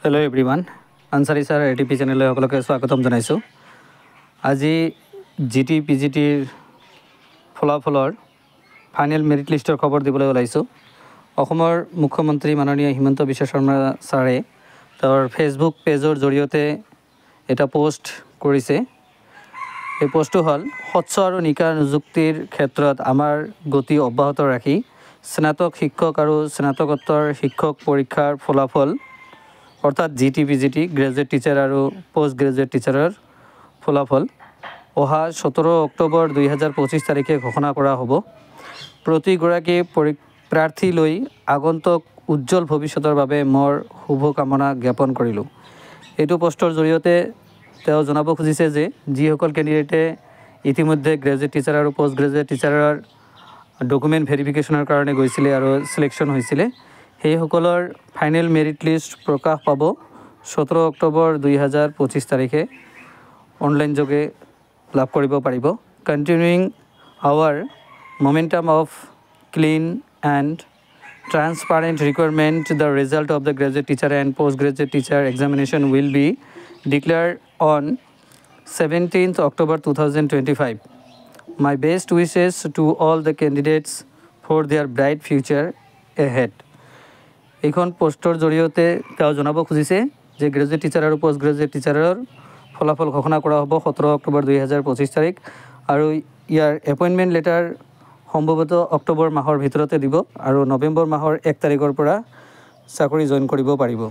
Hello' everyone, Ansari sir ATP চেনেললৈ সকলোকে স্বাগতম জনাইছোঁ। আজি GT PGTৰ ফলাফলৰ ফাইনেল মেৰিট লিষ্টৰ খবৰ দিবলৈ ওলাইছোঁ। অসমৰ মুখ্যমন্ত্ৰী মাননীয় হিমন্ত বিশ্ব শৰ্মা ছাৰে তেওঁৰ ফেচবুক পেজৰ জৰিয়তে এটা পোষ্ট কৰিছে। এই পোষ্টটো হ'ল, স্বচ্ছ আৰু নিকা নিযুক্তিৰ ক্ষেত্ৰত আমাৰ গতি অব্যাহত ৰাখি স্নাতক শিক্ষক আৰু স্নাতকোত্তৰ শিক্ষক পৰীক্ষাৰ ফলাফল অৰ্থাৎ GT PGT গ্ৰেজুৱেট টিচাৰ আৰু পোষ্ট গ্ৰেজুৱেট টিচাৰৰ ফলাফল অহা 17 অক্টোবৰ 2025 তাৰিখে ঘোষণা কৰা হ'ব। প্ৰতিগৰাকী প্ৰাৰ্থীলৈ আগন্তুক উজ্জ্বল ভৱিষ্যতৰ বাবে মোৰ শুভকামনা জ্ঞাপন কৰিলোঁ। এইটো পোষ্টৰ জৰিয়তে তেওঁ জনাব খুজিছে যে যিসকল কেণ্ডিডেটে ইতিমধ্যে গ্ৰেজুৱেট টিচাৰ আৰু পোষ্ট গ্ৰেজুৱেট টিচাৰৰ ডকুমেণ্ট ভেৰিফিকেশ্যনৰ কাৰণে গৈছিলে আৰু চিলেকশ্যন হৈছিলে, সেইসকলৰ ফাইনেল মেৰিট লিষ্ট প্ৰকাশ পাব 17 অক্টোবৰ 2025 তাৰিখে অনলাইন যোগে লাভ কৰিব পাৰিব। কণ্টিনিউইং hour momentum of clean and transparent requirement, the result of the graduate teacher and postgraduate teacher examination will be declared on 17th October 2025. My best wishes to all the candidates for their bright future ahead. এইখন পোষ্টৰ জৰিয়তে তেওঁ জনাব খুজিছে যে graduate teacher আৰু post graduate টিচাৰৰ ফলাফল ঘোষণা কৰা হ'ব 17 অক্টোবৰ 2025 তাৰিখ আৰু ইয়াৰ এপইণ্টমেণ্ট লেটাৰ সম্ভৱতঃ অক্টোবৰ মাহৰ ভিতৰতে দিব আৰু নৱেম্বৰ মাহৰ 1 তাৰিখৰ পৰা চাকৰি জইন কৰিব পাৰিব।